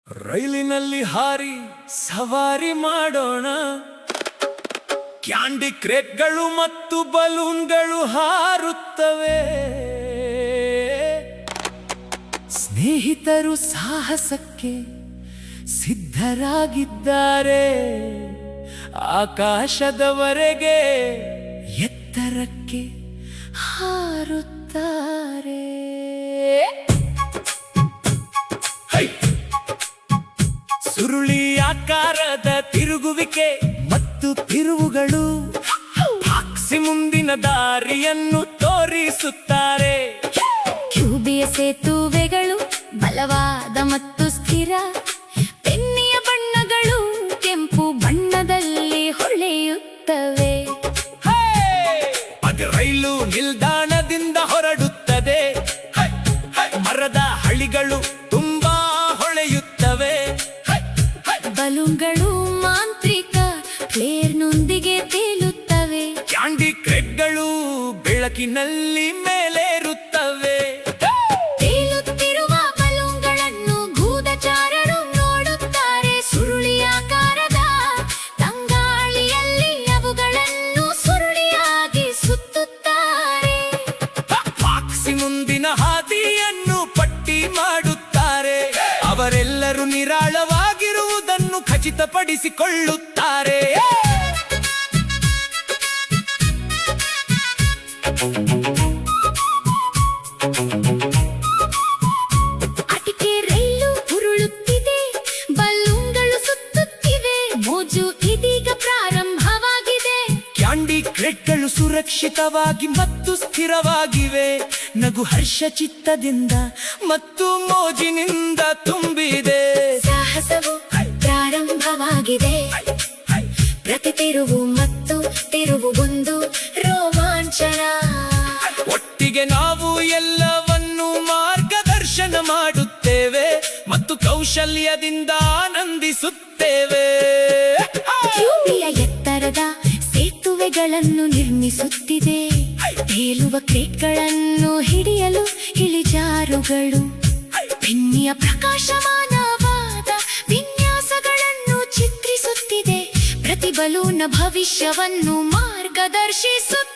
ರೈಲಿನಲ್ಲಿ ಹಾರಿ ಸವಾರಿ ಮಾಡೋಣ. ಕ್ಯಾಂಡಿ ಕ್ರೇಟ್ಗಳು ಮತ್ತು ಬಲೂನ್ಗಳು ಹಾರುತ್ತವೆ. ಸ್ನೇಹಿತರು ಸಾಹಸಕ್ಕೆ ಸಿದ್ಧರಾಗಿದ್ದಾರೆ. ಆಕಾಶದವರೆಗೆ ಎತ್ತರಕ್ಕೆ ಹಾರುತ್ತಾರೆ. ಸುರುಳಿ ಆಕಾರದ ತಿರುಗುವಿಕೆ ಮತ್ತು ತಿರುವುಗಳು ಹಾಕ್ಸಿ ಮುಂದಿನ ದಾರಿಯನ್ನು ತೋರಿಸುತ್ತಾರೆ. ಕ್ಯೂಬಿಯ ಸೇತುವೆಗಳು ಬಲವಾದ ಮತ್ತು ಸ್ಥಿರ. ಪೆನ್ನಿಯ ಬಣ್ಣಗಳು ಕೆಂಪು ಬಣ್ಣದಲ್ಲಿ ಹೊಳೆಯುತ್ತವೆ. ಅದು ರೈಲು ನಿಲ್ದಾಣದಿಂದ ಹೊರಡುತ್ತದೆ. ಮರದ ಹಳಿಗಳು ತುಂಬಾ ಹೊಳೆಯುತ್ತವೆ. ಬಲೂನ್ಗಳು ಮಾಂತ್ರಿಕ ಫ್ಲೇರ್ನೊಂದಿಗೆ ತೇಲುತ್ತವೆ. ಕ್ಯಾಂಡಿ ಕ್ರೇಟ್ಗಳು ಬೆಳಕಿನಲ್ಲಿ ಮೇಲೇರುತ್ತವೆ. ತೇಲುತ್ತಿರುವ ಬಲೂನ್ಗಳನ್ನು ಗೂಢಚಾರರು ನೋಡುತ್ತಾರೆ. ಸುರುಳಿಯಾಕಾರದ ತಂಗಾಳಿಯಲ್ಲಿ ಅವುಗಳನ್ನು ಸುರುಳಿಯಾಗಿ ಸುತ್ತುತ್ತಾರೆ. ಹಾಕ್ಸಿ ಮುಂದಿನ ಹಾದಿಯನ್ನು ಪಟ್ಟಿ ಮಾಡುತ್ತಾರೆ. ಅವರೆಲ್ಲರೂ ನಿರಾಳವಾಗಿರುವುದನ್ನು ಖಚಿತಪಡಿಸಿಕೊಳ್ಳುತ್ತಾರೆ. ಅಟಿಕೆ ರೈಲು ಉರುಳುತ್ತಿದೆ. ಬಲೂನ್ಗಳು ಸುತ್ತುತ್ತಿವೆ. ಮೋಜು ಇದೀಗ ಪ್ರಾರಂಭವಾಗಿದೆ. ಕ್ಯಾಂಡಿ ಕ್ರೇಟ್ಗಳು ಸುರಕ್ಷಿತವಾಗಿ ಮತ್ತು ಸ್ಥಿರವಾಗಿವೆ. ನಗು ಹರ್ಷ ಚಿತ್ತದಿಂದ ಮತ್ತು ಮೋಜಿನಿಂದ ತುಂಬಿದೆ. ಸಾಹಸವು ಪ್ರಾರಂಭವಾಗಿದೆ. ಪ್ರತಿ ತಿರುವು ಮತ್ತು ತಿರುವು ಒಂದು ರೋಮಾಂಚನ. ಒಟ್ಟಿಗೆ ನಾವು ಎಲ್ಲವನ್ನು ಮಾರ್ಗದರ್ಶನ ಮಾಡುತ್ತೇವೆ ಮತ್ತು ಕೌಶಲ್ಯದಿಂದ ಆನಂದಿಸುತ್ತೇವೆ. ಕ್ಯೂಬಿಯ ಎತ್ತರದ ಸೇತುವೆಗಳನ್ನು ನಿರ್ಮಿಸುತ್ತಿದೆ. ತೇಲುವ ಕ್ರೇಟ್ಗಳನ್ನು ಹಿಡಿಯಲು ಇಳಿಜಾರುಗಳು. ಪೆನ್ನಿಯ ಪ್ರಕಾಶಮಾನವಾದ ವಿನ್ಯಾಸಗಳನ್ನು ಚಿತ್ರಿಸುತ್ತಿದೆ. ಪ್ರತಿ ಬಲೂನ್ನ ಭವಿಷ್ಯವನ್ನು ಮಾರ್ಗದರ್ಶಿಸುತ್ತಿದೆ.